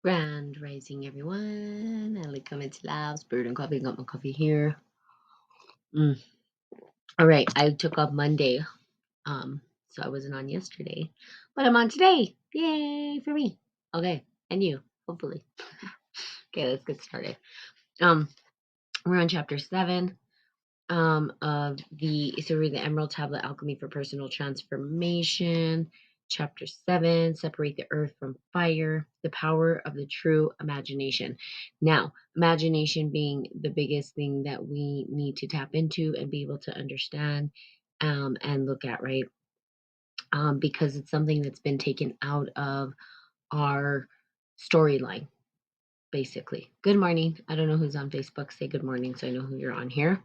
Grand rising, everyone. I like coming to Labs. Bird and coffee. Got my coffee here. Mm. All right. I took off Monday, so I wasn't on yesterday, but I'm on today. Yay for me. Okay, and you, hopefully. Okay, let's get started. Um, we're on chapter 7. Of the Emerald Tablet Alchemy for Personal Transformation. Chapter 7, Separate the Earth from Fire, the Power of the True Imagination. Now, imagination being the biggest thing that we need to tap into and be able to understand and look at, right? Because it's something that's been taken out of our storyline, basically. Good morning. I don't know who's on Facebook. Say good morning so I know who you're on here.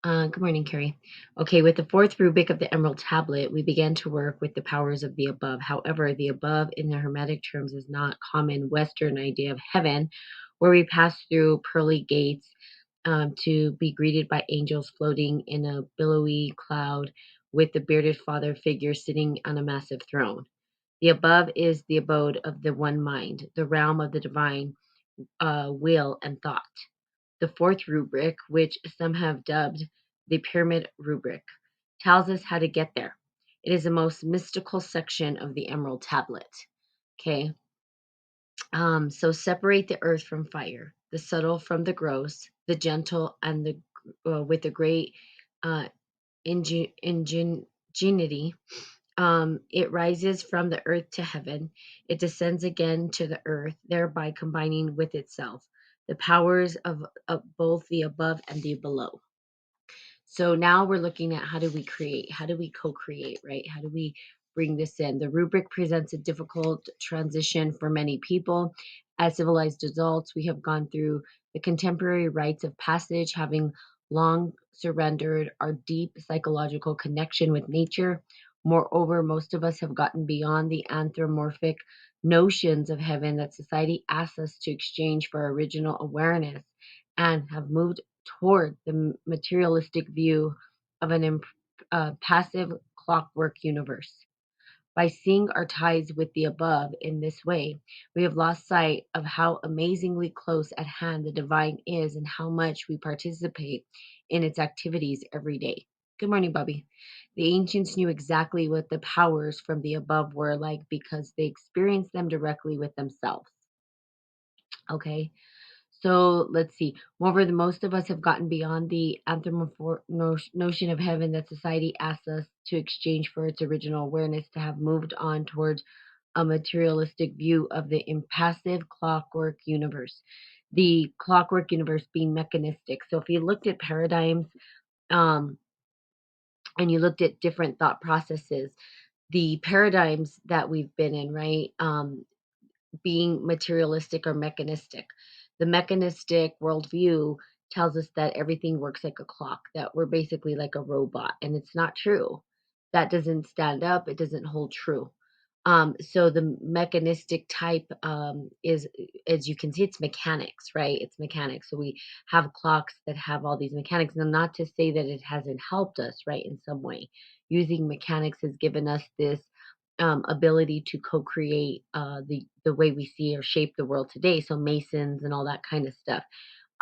Good morning, Carrie. Okay, with the fourth rubric of the Emerald Tablet, we began to work with the powers of the above. However, the above in the Hermetic terms is not common Western idea of heaven, where we pass through pearly gates to be greeted by angels floating in a billowy cloud with the bearded father figure sitting on a massive throne. The above is the abode of the one mind, the realm of the divine will and thought. The fourth rubric, which some have dubbed the Pyramid Rubric, tells us how to get there. It is the most mystical section of the Emerald Tablet. Okay, so separate the earth from fire, the subtle from the gross, the gentle and the with the great uh, ingenuity. It rises from the earth to heaven. It descends again to the earth, thereby combining with itself the powers of both the above and the below. So now we're looking at how do we create? How do we co-create, right? How do we bring this in? The rubric presents a difficult transition for many people. As civilized adults, we have gone through the contemporary rites of passage, having long surrendered our deep psychological connection with nature. Moreover, most of us have gotten beyond the anthropomorphic notions of heaven that society asks us to exchange for original awareness and have moved toward the materialistic view of an passive clockwork universe. By seeing our ties with the above in this way, we have lost sight of how amazingly close at hand the divine is and how much we participate in its activities every day. Good morning, Bobby. The ancients knew exactly what the powers from the above were like because they experienced them directly with themselves. Okay, so let's see. Moreover, the most of us have gotten beyond the anthropomorphic notion of heaven that society asks us to exchange for its original awareness to have moved on towards a materialistic view of the impassive clockwork universe. The clockwork universe being mechanistic. So if you looked at paradigms um, and you looked at different thought processes, the paradigms that we've been in, right? Being materialistic or mechanistic. The mechanistic worldview tells us that everything works like a clock, that we're basically like a robot, and it's not true. That doesn't stand up, it doesn't hold true. So the mechanistic type is, as you can see, it's mechanics, right? It's mechanics. So we have clocks that have all these mechanics. Now, not to say that it hasn't helped us, right, in some way. Using mechanics has given us this ability to co-create the way we see or shape the world today. So masons and all that kind of stuff.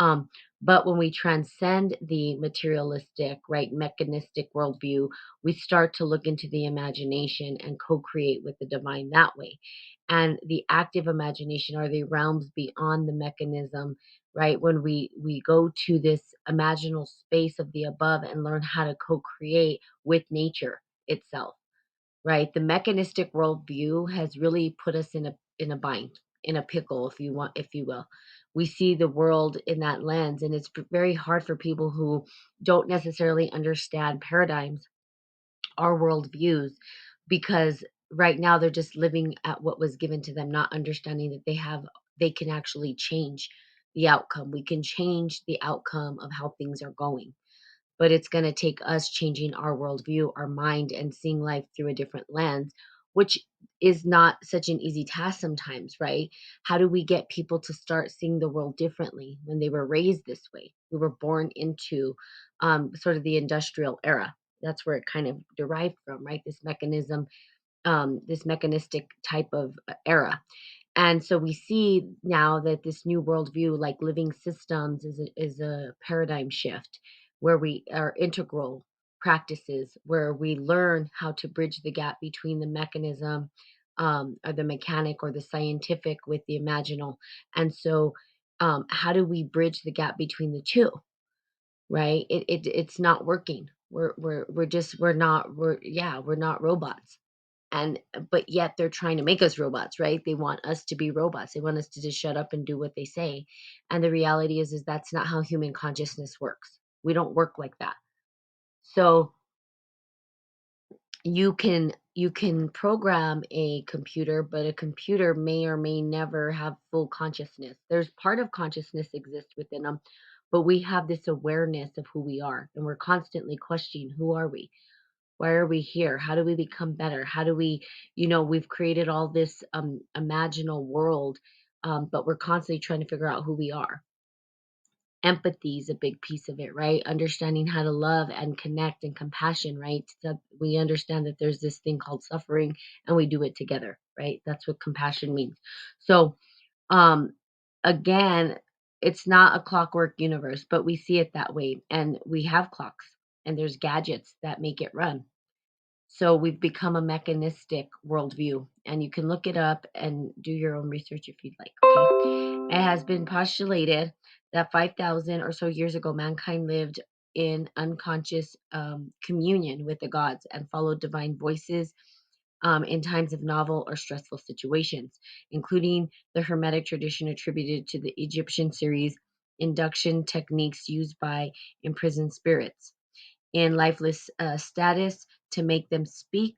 Um, but when we transcend the materialistic, right, mechanistic worldview, we start to look into the imagination and co-create with the divine that way. And the active imagination are the realms beyond the mechanism, right? When we go to this imaginal space of the above and learn how to co-create with nature itself, right? The mechanistic worldview has really put us in a bind, in a pickle, if you want, if you will. We see the world in that lens, and it's very hard for people who don't necessarily understand paradigms or worldviews because right now they're just living at what was given to them, not understanding that they can actually change the outcome. We can change the outcome of how things are going, but it's going to take us changing our worldview, our mind, and seeing life through a different lens, which is not such an easy task sometimes, right? How do we get people to start seeing the world differently when they were raised this way? We were born into sort of the industrial era. That's where it kind of derived from, right? This mechanism, this mechanistic type of era. And so we see now that this new worldview, like living systems, is a paradigm shift where we are integral practices, where we learn how to bridge the gap between the mechanism, or the mechanic or the scientific with the imaginal. And so, how do we bridge the gap between the two? Right? It's not working. We're not robots. And but yet they're trying to make us robots, right? They want us to be robots. They want us to just shut up and do what they say. And the reality is that's not how human consciousness works. We don't work like that. So you can program a computer, but a computer may or may never have full consciousness. There's part of consciousness exists within them, but we have this awareness of who we are, and we're constantly questioning, who are we? Why are we here? How do we become better? How do we, we've created all this imaginal world, but we're constantly trying to figure out who we are. Empathy is a big piece of it, right? Understanding how to love and connect and compassion, right? So we understand that there's this thing called suffering, and we do it together, right? That's what compassion means. So, um, again, it's not a clockwork universe, but we see it that way. And we have clocks, and there's gadgets that make it run. So we've become a mechanistic worldview, and you can look it up and do your own research if you'd like. Okay. It has been postulated that 5,000 or so years ago, mankind lived in unconscious communion with the gods and followed divine voices in times of novel or stressful situations, including the Hermetic tradition attributed to the Egyptian series induction techniques used by imprisoned spirits in lifeless status to make them speak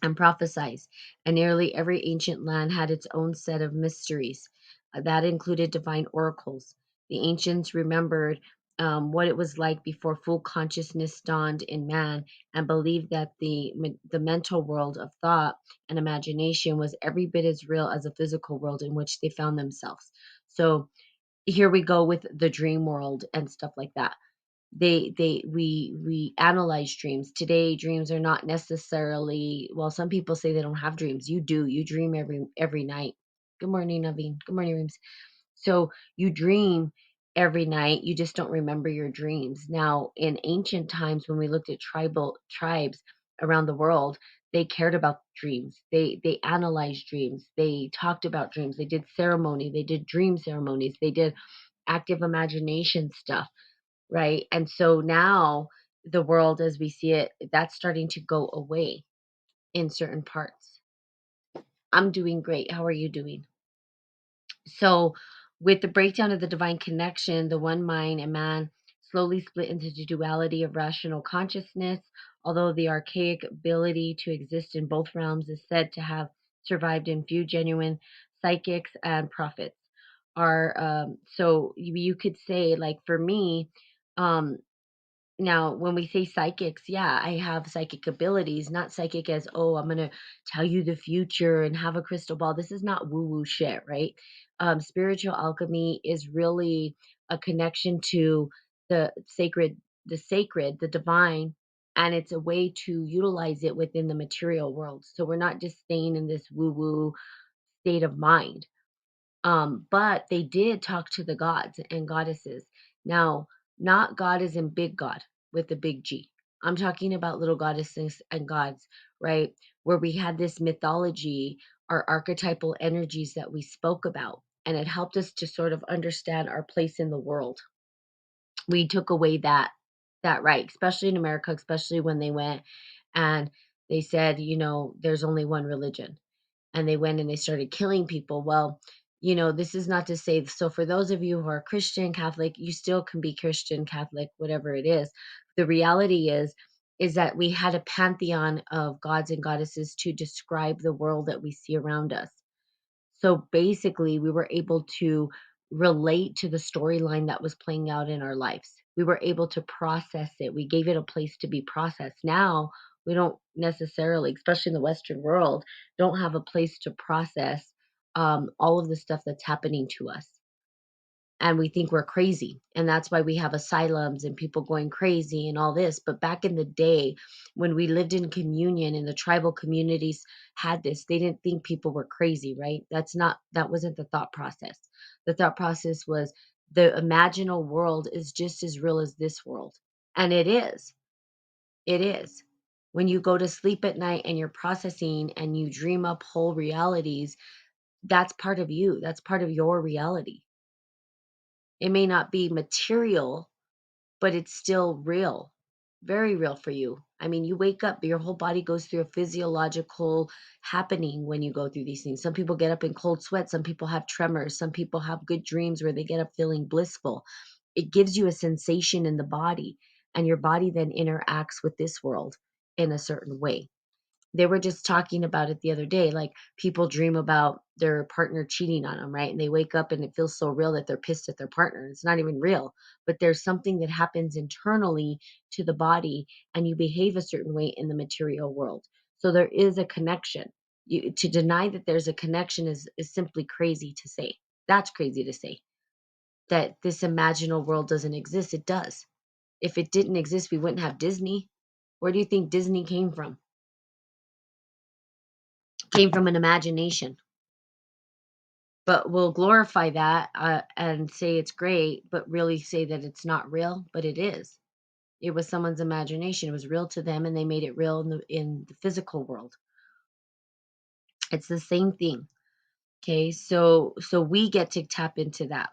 and prophesize. And nearly every ancient land had its own set of mysteries that included divine oracles. The ancients remembered what it was like before full consciousness dawned in man, and believed that the mental world of thought and imagination was every bit as real as the physical world in which they found themselves. So here we go with the dream world and stuff like that. We analyze dreams today. Dreams are not necessarily, well, some people say they don't have dreams. You dream every night. Good morning, Naveen. Good morning, Reams. So you dream every night, you just don't remember your dreams. Now, in ancient times, when we looked at tribal tribes around the world, they cared about dreams. They analyzed dreams, they talked about dreams, they did ceremony, they did dream ceremonies, they did active imagination stuff, right? And so now the world as we see it, that's starting to go away in certain parts. I'm doing great. How are you doing? So, with the breakdown of the divine connection, the one mind and man slowly split into the duality of rational consciousness, although the archaic ability to exist in both realms is said to have survived in few genuine psychics and prophets. Are so you could say, like for me, um, now, when we say psychics, yeah, I have psychic abilities, not psychic as, oh, I'm going to tell you the future and have a crystal ball. This is not woo woo shit, right? Spiritual alchemy is really a connection to the the divine, and it's a way to utilize it within the material world. So we're not just staying in this woo woo state of mind. But they did talk to the gods and goddesses. Now, not God is in big God with the big G. I'm talking about little goddesses and gods, right? Where we had this mythology, our archetypal energies that we spoke about, and it helped us to sort of understand our place in the world. We took away that right, especially in America, especially when they went and they said, there's only one religion, and they went and they started killing people. Well, this is not to say, so for those of you who are Christian, Catholic, you still can be Christian, Catholic, whatever it is. The reality is that we had a pantheon of gods and goddesses to describe the world that we see around us. So basically, we were able to relate to the storyline that was playing out in our lives. We were able to process it. We gave it a place to be processed. Now, we don't necessarily, especially in the Western world, don't have a place to process all of the stuff that's happening to us. and we think we're crazy. And that's why we have asylums and people going crazy and all this. But back in the day, when we lived in communion and the tribal communities had this, they didn't think people were crazy, right? That wasn't the thought process. The thought process was the imaginal world is just as real as this world. And it is. It is. When you go to sleep at night and you're processing and you dream up whole realities, that's part of you. That's part of your reality. It may not be material, but it's still real, very real for you. I mean, you wake up, your whole body goes through a physiological happening when you go through these things. Some people get up in cold sweat, some people have tremors, some people have good dreams where they get up feeling blissful. It gives you a sensation in the body, and your body then interacts with this world in a certain way. They were just talking about it the other day. Like, people dream about their partner cheating on them, right? And they wake up and it feels so real that they're pissed at their partner. It's not even real, but there's something that happens internally to the body, and you behave a certain way in the material world. So there is a connection. To deny that there's a connection is simply crazy to say. That's crazy to say, that this imaginal world doesn't exist. It does. If it didn't exist, we wouldn't have Disney. Where do you think Disney came from? Came from an imagination. But we'll glorify that, and say it's great, but really say that it's not real. But it is. It was someone's imagination. It was real to them, and they made it real in the physical world. It's the same thing. Okay, so we get to tap into that.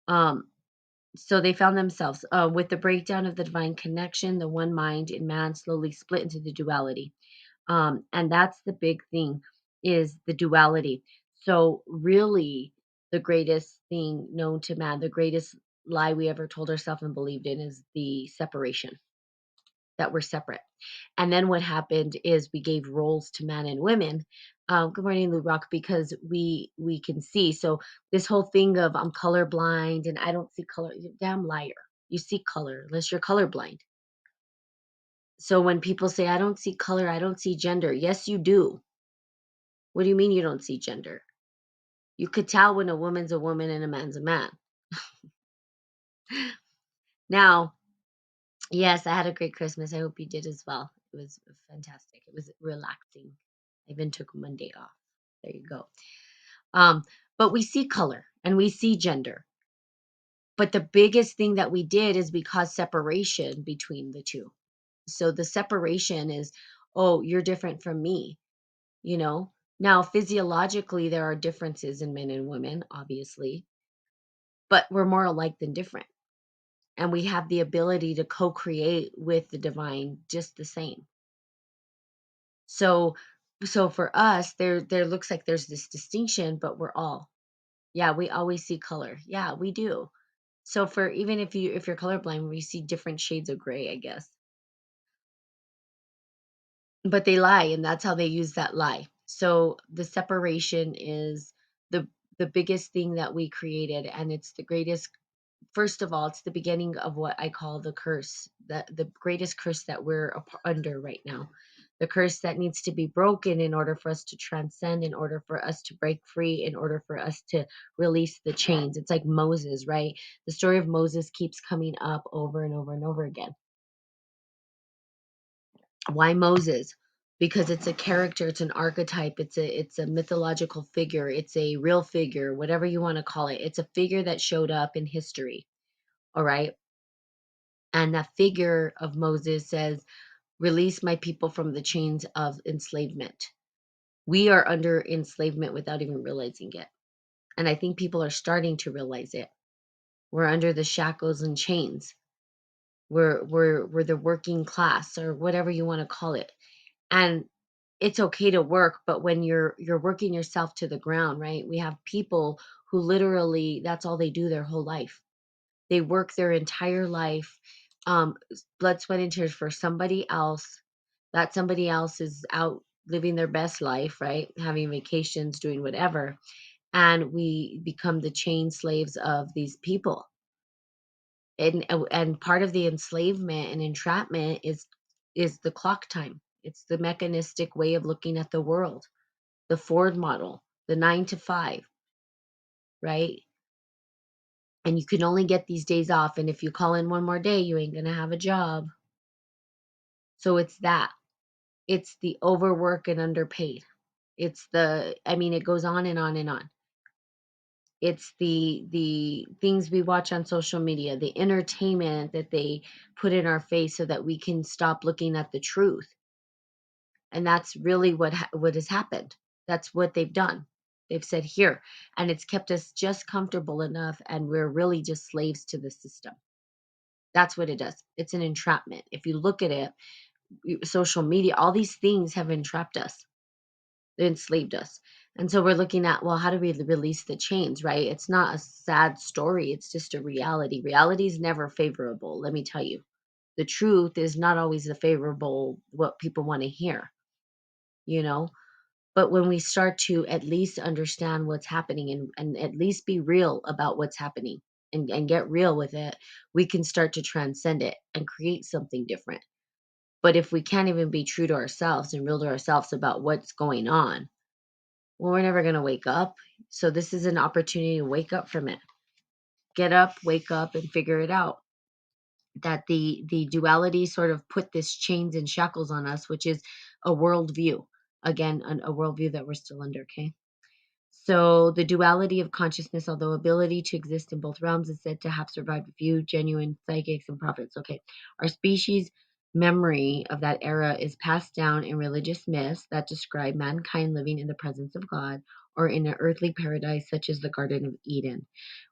Um, so they found themselves with the breakdown of the divine connection. The one mind in man slowly split into the duality. And that's the big thing, is the duality. So really, the greatest thing known to man, the greatest lie we ever told ourselves and believed in, is the separation, that we're separate. And then what happened is we gave roles to men and women. Good morning, Lou Rock, because we can see. So this whole thing of I'm colorblind and I don't see color, you're a damn liar. You see color unless you're colorblind. So when people say I don't see color, I don't see gender, yes, you do. What do you mean you don't see gender? You could tell when a woman's a woman and a man's a man. Now, yes, I had a great Christmas. I hope you did as well. It was fantastic. It was relaxing. I even took Monday off. There you go. Um, but we see color and we see gender. But the biggest thing that we did is we caused separation between the two. So the separation is, oh, you're different from me, you know? Now, physiologically, there are differences in men and women, obviously, but we're more alike than different. And we have the ability to co-create with the divine just the same. So for us, there looks like there's this distinction, but we're all, yeah, we always see color. Yeah, we do. So for even if you're colorblind, we see different shades of gray, I guess. But they lie, and that's how they use that lie. So the separation is the the biggest thing that we created, and it's the greatest. First of all, it's the beginning of what I call the curse, the greatest curse that we're under right now. The curse that needs to be broken in order for us to transcend, in order for us to break free, in order for us to release the chains. It's like Moses, right? The story of Moses keeps coming up over and over and over again. Why Moses? Because it's a character, it's an archetype, it's a mythological figure, it's a real figure, whatever you want to call it. It's a figure that showed up in history. All right. And that figure of Moses says, release my people from the chains of enslavement. We are under enslavement without even realizing it. And I think people are starting to realize it. We're under the shackles and chains. We're the working class, or whatever you want to call it. And it's okay to work, but when you're working yourself to the ground, right? We have people who literally, that's all they do their whole life. They work their entire life, blood, sweat, and tears for somebody else. That somebody else is out living their best life, right? Having vacations, doing whatever. And we become the chain slaves of these people. And part of the enslavement and entrapment is the clock time. It's the mechanistic way of looking at the world, the Ford model, the 9 to 5, right? And you can only get these days off. And if you call in one more day, you ain't going to have a job. So it's that. It's the overwork and underpaid. It's the, I mean, it goes on and on and on. It's the things we watch on social media, the entertainment that they put in our face so that we can stop looking at the truth. And that's really what has happened. That's what they've done. They've said here, and it's kept us just comfortable enough, and we're really just slaves to the system. That's what it does. It's an entrapment. If you look at it, social media, all these things have entrapped us. They enslaved us. And so we're looking at, well, how do we release the chains, right? It's not a sad story. It's just a reality. Reality is never favorable, let me tell you. The truth is not always the favorable, what people want to hear, you know? But when we start to at least understand what's happening and at least be real about what's happening and get real with it, we can start to transcend it and create something different. But if we can't even be true to ourselves and real to ourselves about what's going on, well, we're never going to wake up. So this is an opportunity to wake up from it. Get up, wake up, and figure it out. That the duality sort of put this chains and shackles on us, which is a worldview. Again, a worldview that we're still under. Okay. So the duality of consciousness, although ability to exist in both realms, is said to have survived a few genuine psychics and prophets. Okay, our species' memory of that era is passed down in religious myths that describe mankind living in the presence of God or in an earthly paradise such as the Garden of Eden.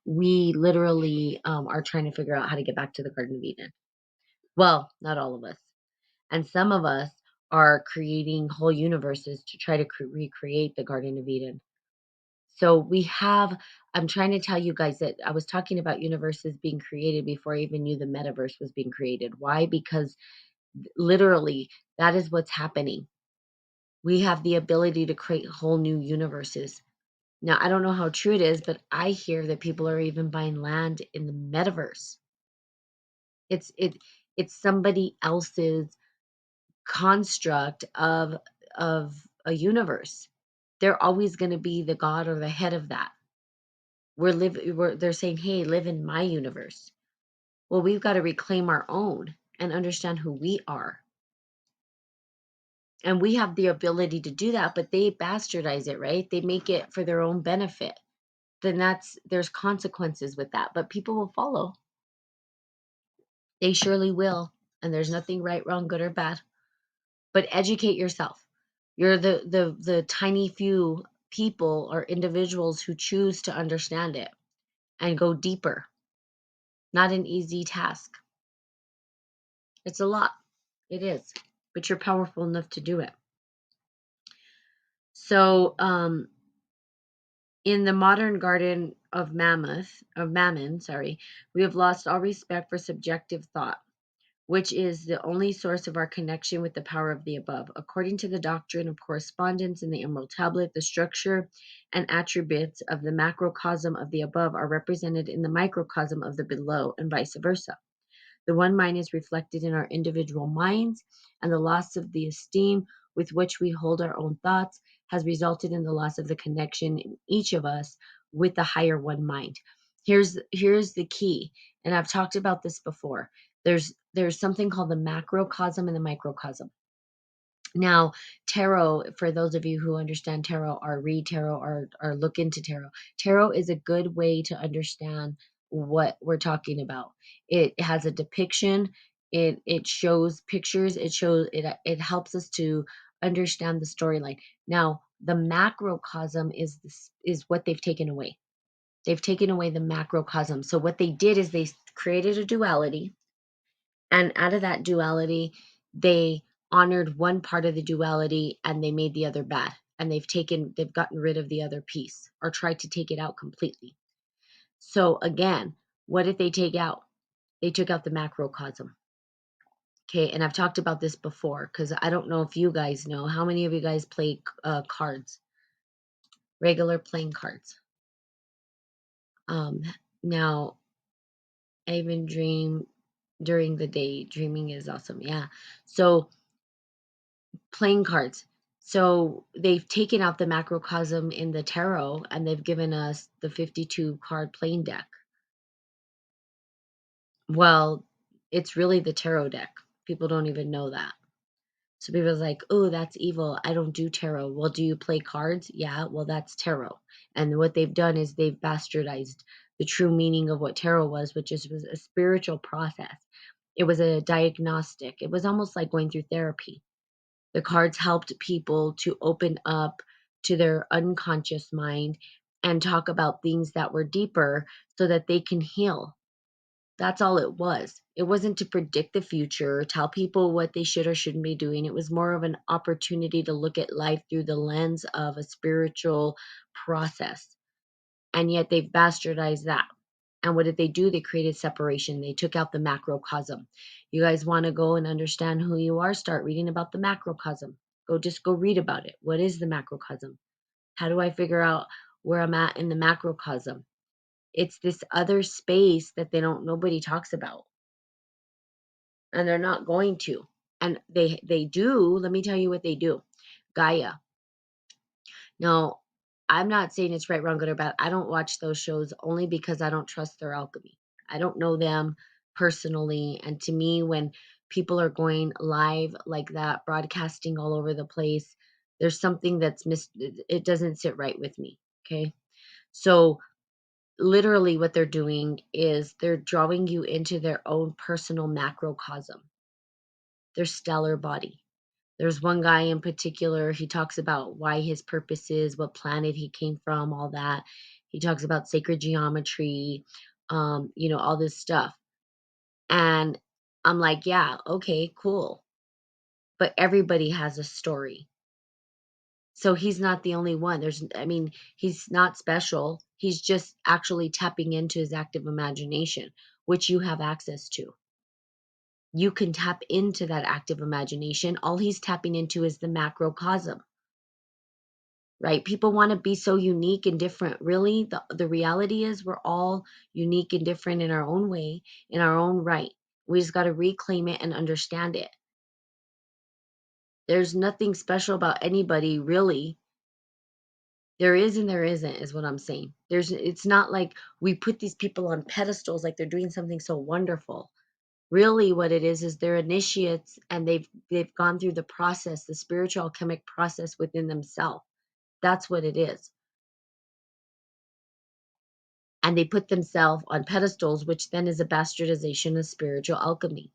We literally are trying to figure out how to get back to the Garden of Eden. Well, not all of us. And some of us are creating whole universes to try to recreate the Garden of Eden. So we have, I'm trying to tell you guys that I was talking about universes being created before I even knew the metaverse was being created. Why? Because literally that is what's happening. We have the ability to create whole new universes. Now, I don't know how true it is, but I hear that people are even buying land in the metaverse. It's it it's somebody else's construct of a universe. They're always going to be the god or the head of that. They're saying, "Hey, live in my universe." Well, we've got to reclaim our own and understand who we are. And we have the ability to do that, but they bastardize it, right? They make it for their own benefit. Then there's consequences with that, but people will follow. They surely will. And there's nothing right, wrong, good or bad. But educate yourself. You're the tiny few people or individuals who choose to understand it and go deeper. Not an easy task. It's a lot. It is. But you're powerful enough to do it. So, in the modern garden of Mammon, sorry, we have lost all respect for subjective thought, which is the only source of our connection with the power of the above. According to the doctrine of correspondence in the Emerald Tablet, the structure and attributes of the macrocosm of the above are represented in the microcosm of the below, and vice versa. The one mind is reflected in our individual minds, and the loss of the esteem with which we hold our own thoughts has resulted in the loss of the connection in each of us with the higher one mind. Here's the key, and I've talked about this before. There's something called the macrocosm and the microcosm. Now, tarot, for those of you who understand tarot or read tarot or look into tarot is a good way to understand what we're talking about. It has a depiction, it shows pictures, it helps us to understand the storyline. Now, the macrocosm is what they've taken away. They've taken away the macrocosm. So what they did is they created a duality, and out of that duality, they honored one part of the duality and they made the other bad. And they've gotten rid of the other piece or tried to take it out completely. So again, what did they take out? They took out the macrocosm. Okay, and I've talked about this before because I don't know if you guys know how many of you guys play cards, regular playing cards. Um, Now, I even dream during the day. Dreaming is awesome. Yeah. So playing cards. So they've taken out the macrocosm in the tarot and they've given us the 52 card playing deck. Well, it's really the tarot deck. People don't even know that. So people's like, oh, that's evil. I don't do tarot. Well, do you play cards? Yeah, well, that's tarot. And what they've done is they've bastardized the true meaning of what tarot was a spiritual process. It was a diagnostic. It was almost like going through therapy. The cards helped people to open up to their unconscious mind and talk about things that were deeper so that they can heal. That's all it was. It wasn't to predict the future, tell people what they should or shouldn't be doing. It was more of an opportunity to look at life through the lens of a spiritual process. And yet they've bastardized that. And what did they do? They created separation. They took out the macrocosm. You guys want to go and understand who you are? Start reading about the macrocosm. Go read about it. What is the macrocosm? How do I figure out where I'm at in the macrocosm? It's this other space that nobody talks about, and they're not going to. And they do. Let me tell you what they do. Gaia. Now, I'm not saying it's right, wrong, good, or bad. I don't watch those shows only because I don't trust their alchemy. I don't know them personally. And to me, when people are going live like that, broadcasting all over the place, there's something that's it doesn't sit right with me. Okay. So literally what they're doing is they're drawing you into their own personal macrocosm, their stellar body. There's one guy in particular, he talks about why his purpose is, what planet he came from, all that. He talks about sacred geometry, all this stuff. And I'm like, yeah, okay, cool. But everybody has a story. So he's not the only one. He's not special. He's just actually tapping into his active imagination, which you have access to. You can tap into that active imagination. All he's tapping into is the macrocosm, right? People want to be so unique and different. Really, the reality is we're all unique and different in our own way, in our own right. We just got to reclaim it and understand it. There's nothing special about anybody, really. There is and there isn't, is what I'm saying. It's not like we put these people on pedestals like they're doing something so wonderful. Really what it is they're initiates, and they've gone through the process, the spiritual alchemic process within themselves. That's what it is. And they put themselves on pedestals, which then is a bastardization of spiritual alchemy.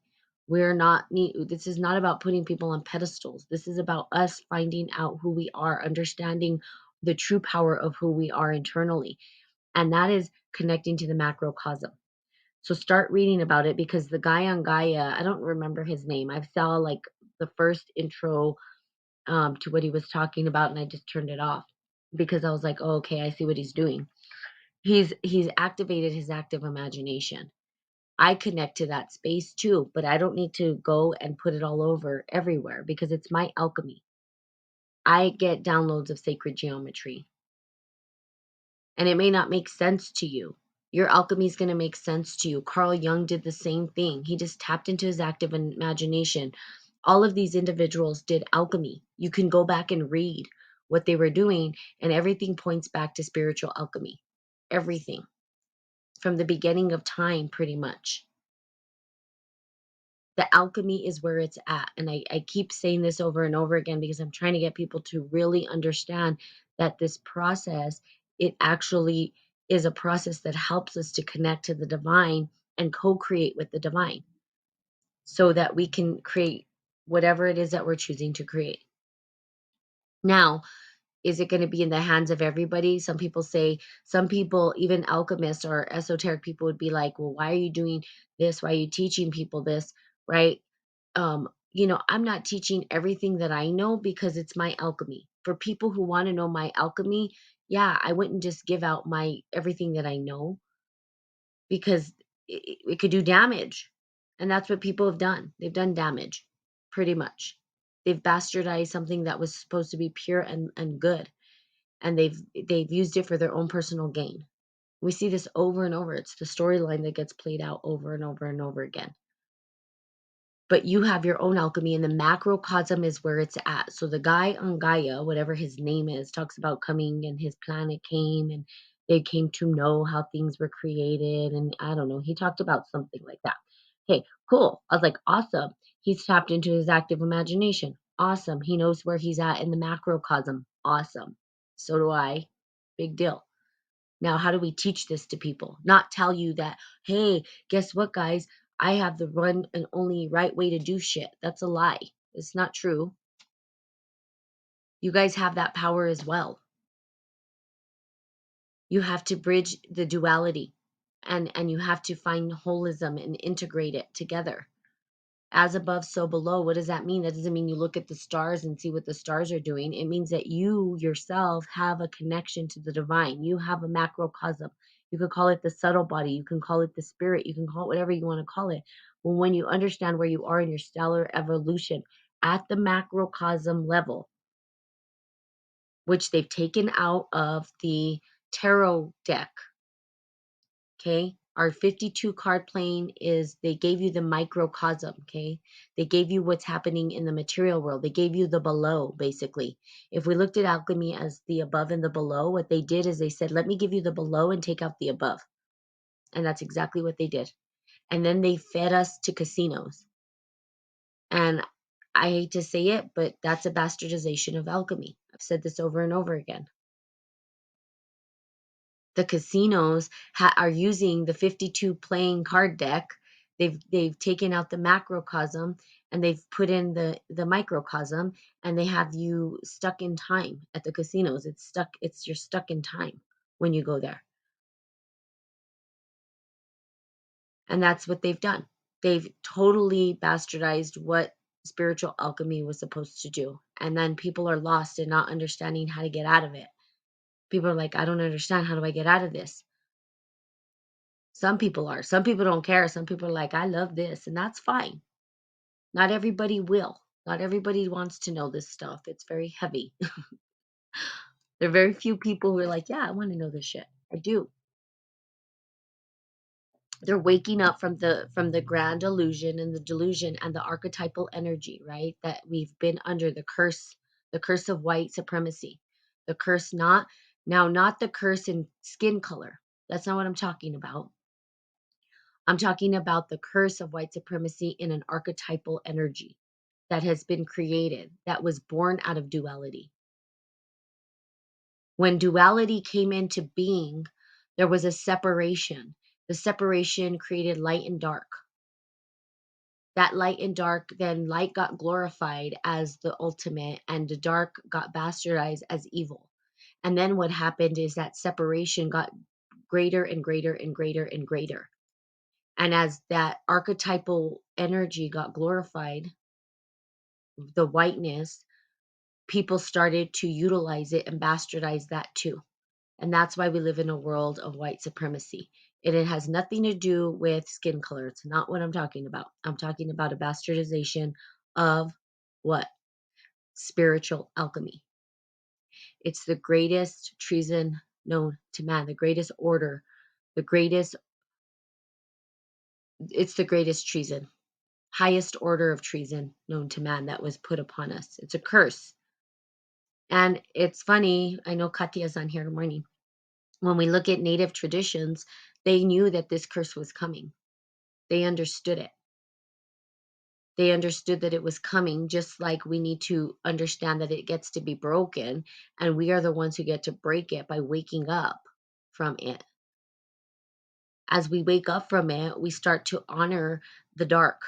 This is not about putting people on pedestals. This is about us finding out who we are, understanding the true power of who we are internally. And that is connecting to the macrocosm. So start reading about it, because the guy on Gaia, I don't remember his name. I saw like the first intro to what he was talking about, and I just turned it off because I was like, oh, okay, I see what he's doing. He's activated his active imagination. I connect to that space too, but I don't need to go and put it all over everywhere because it's my alchemy. I get downloads of sacred geometry, and it may not make sense to you. Your alchemy is going to make sense to you. Carl Jung did the same thing. He just tapped into his active imagination. All of these individuals did alchemy. You can go back and read what they were doing, and everything points back to spiritual alchemy. Everything from the beginning of time, pretty much. The alchemy is where it's at. And I keep saying this over and over again because I'm trying to get people to really understand that this process, it actually is a process that helps us to connect to the divine and co-create with the divine so that we can create whatever it is that we're choosing to create. Now, is it going to be in the hands of everybody? Some people, even alchemists or esoteric people, would be like, well, why are you doing this? Why are you teaching people this? Right? I'm not teaching everything that I know because it's my alchemy. For people who want to know my alchemy, yeah, I wouldn't just give out my everything that I know, because it could do damage. And that's what people have done. They've done damage, pretty much. They've bastardized something that was supposed to be pure and good, and they've used it for their own personal gain. We see this over and over. It's the storyline that gets played out over and over and over again. But you have your own alchemy, and the macrocosm is where it's at. So the guy on Gaia, whatever his name is, talks about coming, and his planet came, and They came to know how things were created. And I don't know, he talked about something like that. Hey, cool. I was like, awesome. He's tapped into his active imagination. Awesome. He knows where he's at in the macrocosm. Awesome. So do I. Big deal. Now, how do we teach this to people? Not tell you that, hey, guess what, guys? I have the one and only right way to do shit. That's a lie. It's not true. You guys have that power as well. You have to bridge the duality, and you have to find holism and integrate it together. As above, so below. What does that mean? That doesn't mean you look at the stars and see what the stars are doing. It means that you yourself have a connection to the divine. You have a macrocosm. You can call it the subtle body. You can call it the spirit. You can call it whatever you want to call it. But when you understand where you are in your stellar evolution at the macrocosm level, which they've taken out of the tarot deck, okay? Our 52 card playing is, they gave you the microcosm, okay? They gave you what's happening in the material world. They gave you the below, basically. If we looked at alchemy as the above and the below, what they did is they said, let me give you the below and take out the above. And that's exactly what they did. And then they fed us to casinos. And I hate to say it, but that's a bastardization of alchemy. I've said this over and over again. The casinos are using the 52 playing card deck. They've taken out the macrocosm and they've put in the microcosm, and they have you stuck in time at the casinos. You're stuck in time when you go there. And that's what they've done. They've totally bastardized what spiritual alchemy was supposed to do. And then people are lost and not understanding how to get out of it. People are like, I don't understand. How do I get out of this? Some people are. Some people don't care. Some people are like, I love this. And that's fine. Not everybody will. Not everybody wants to know this stuff. It's very heavy. There are very few people who are like, yeah, I want to know this shit. I do. They're waking up from the grand illusion and the delusion and the archetypal energy, right? That we've been under the curse of white supremacy. The curse, not the curse in skin color. That's not what I'm talking about. I'm talking about the curse of white supremacy in an archetypal energy that has been created, that was born out of duality. When duality came into being, there was a separation. The separation created light and dark. That light and dark, then light got glorified as the ultimate, and the dark got bastardized as evil. And then what happened is that separation got greater and greater and greater and greater. And as that archetypal energy got glorified, the whiteness, people started to utilize it and bastardize that too. And that's why we live in a world of white supremacy. And it has nothing to do with skin color. It's not what I'm talking about. I'm talking about a bastardization of what? Spiritual alchemy. It's the greatest treason known to man, the greatest order, the greatest, it's the greatest treason, highest order of treason known to man that was put upon us. It's a curse. And it's funny, I know Katya's on here in the morning. When we look at native traditions, they knew that this curse was coming. They understood it. They understood that it was coming, just like we need to understand that it gets to be broken. And we are the ones who get to break it by waking up from it. As we wake up from it, we start to honor the dark.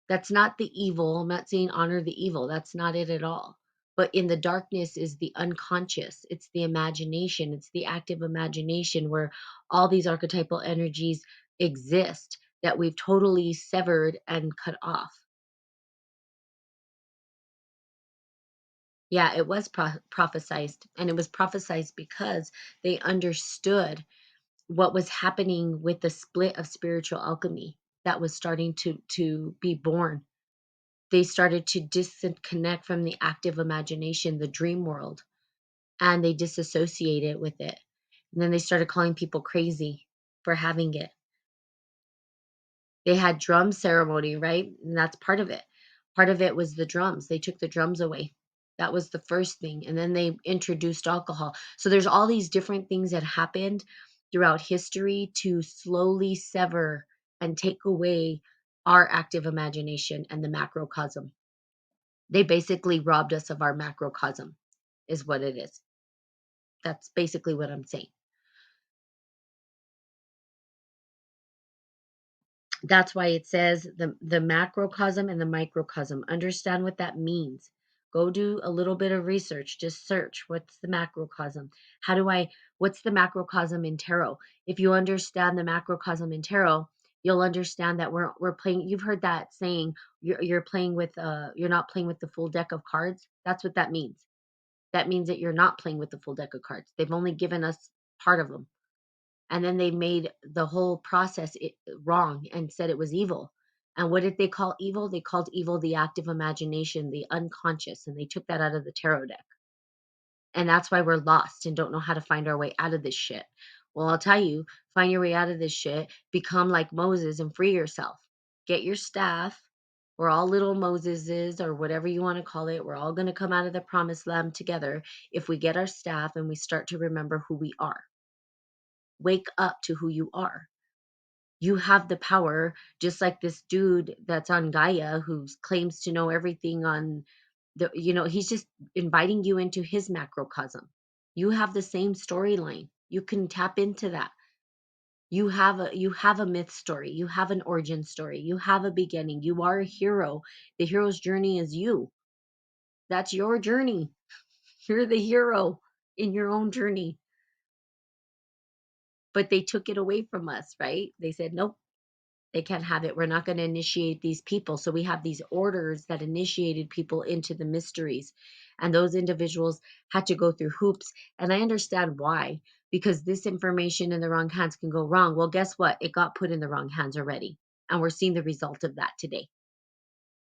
That's not the evil. I'm not saying honor the evil. That's not it at all. But in the darkness is the unconscious. It's the imagination. It's the active imagination where all these archetypal energies exist that we've totally severed and cut off. Yeah, it was prophesized. And it was prophesized because they understood what was happening with the split of spiritual alchemy that was starting to be born. They started to disconnect from the active imagination, the dream world, and they disassociated with it. And then they started calling people crazy for having it. They had drum ceremony, right? And that's part of it. Part of it was the drums. They took the drums away. That was the first thing. And then they introduced alcohol. So there's all these different things that happened throughout history to slowly sever and take away our active imagination and the macrocosm. They basically robbed us of our macrocosm, is what it is. That's basically what I'm saying. That's why it says the macrocosm and the microcosm. Understand what that means. Go do a little bit of research. Just search what's the macrocosm. What's the macrocosm in tarot? If you understand the macrocosm in tarot, you'll understand that we're playing. You've heard that saying, you're playing with you're not playing with the full deck of cards. That's what that means. That means that you're not playing with the full deck of cards. They've only given us part of them, and then they made the whole process wrong and said it was evil. And what did they call evil? They called evil the active imagination, the unconscious, and they took that out of the tarot deck. And that's why we're lost and don't know how to find our way out of this shit. Well, I'll tell you, find your way out of this shit, become like Moses and free yourself. Get your staff. We're all little Moseses or whatever you want to call it. We're all going to come out of the promised land together if we get our staff and we start to remember who we are. Wake up to who you are. You have the power, just like this dude that's on Gaia who claims to know everything on he's just inviting you into his macrocosm. You have the same storyline. You can tap into that. You have a myth story. You have an origin story. You have a beginning. You are a hero. The hero's journey is you. That's your journey. You're the hero in your own journey. But they took it away from us, right? They said, nope, they can't have it. We're not going to initiate these people. So we have these orders that initiated people into the mysteries. And those individuals had to go through hoops. And I understand why, because this information in the wrong hands can go wrong. Well, guess what? It got put in the wrong hands already. And we're seeing the result of that today.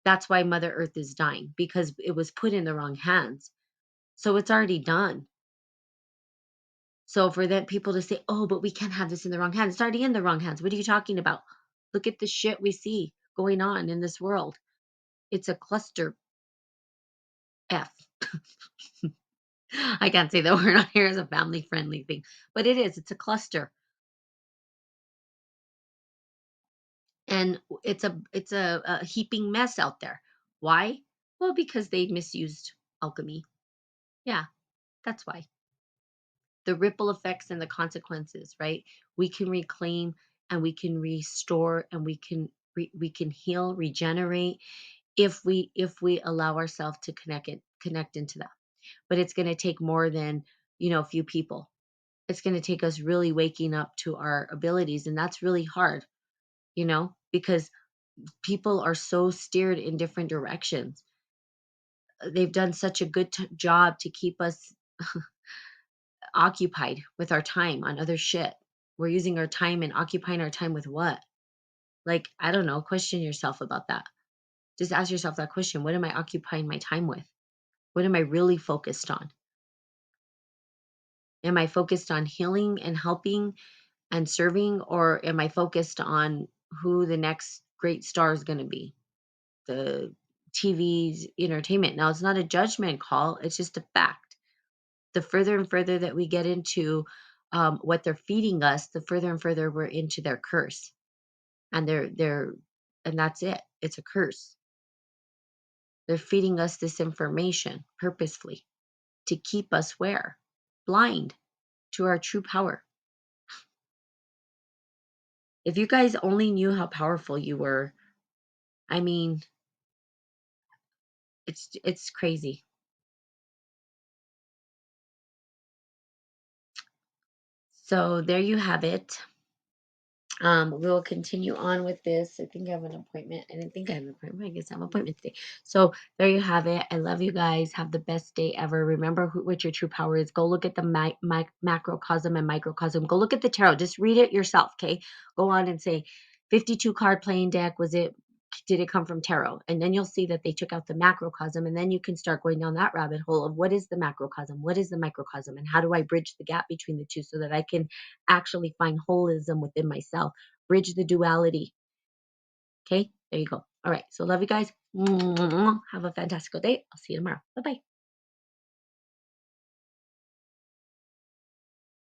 That's why Mother Earth is dying, because it was put in the wrong hands. So it's already done. So for that people to say, oh, but we can't have this in the wrong hands. It's already in the wrong hands. What are you talking about? Look at the shit we see going on in this world. It's a cluster F. I can't say that word on here as a family friendly thing, but it is. It's a cluster. And it's a heaping mess out there. Why? Well, because they misused alchemy. Yeah, that's why. The ripple effects and the consequences, right? We can reclaim and we can restore and we can heal, regenerate if we allow ourselves to connect into that. But it's going to take more than, a few people. It's going to take us really waking up to our abilities, and that's really hard, because people are so steered in different directions. They've done such a good job to keep us occupied with our time on other shit. We're using our time and occupying our time with what? Like, I don't know, question yourself about that. Just ask yourself that question. What am I occupying my time with? What am I really focused on? Am I focused on healing and helping and serving, or am I focused on who the next great star is going to be? The TV's entertainment. Now, it's not a judgment call, it's just a fact. The further and further that we get into what they're feeding us, the further and further we're into their curse. And and that's it. It's a curse. They're feeding us this information purposefully to keep us where? Blind to our true power. If you guys only knew how powerful you were, I mean, it's crazy. So there you have it. We'll continue on with this. I think I have an appointment. I didn't think I had an appointment. I guess I have an appointment today. So there you have it. I love you guys. Have the best day ever. Remember what your true power is. Go look at the macrocosm and microcosm. Go look at the tarot. Just read it yourself. Okay. Go on and say, 52 card playing deck. Did it come from tarot? And then you'll see that they took out the macrocosm, and then you can start going down that rabbit hole of what is the macrocosm, what is the microcosm, and how do I bridge the gap between the two so that I can actually find holism within myself, bridge the duality. Okay, there you go. All right, so love you guys. Have a fantastic day. I'll see you tomorrow. Bye bye.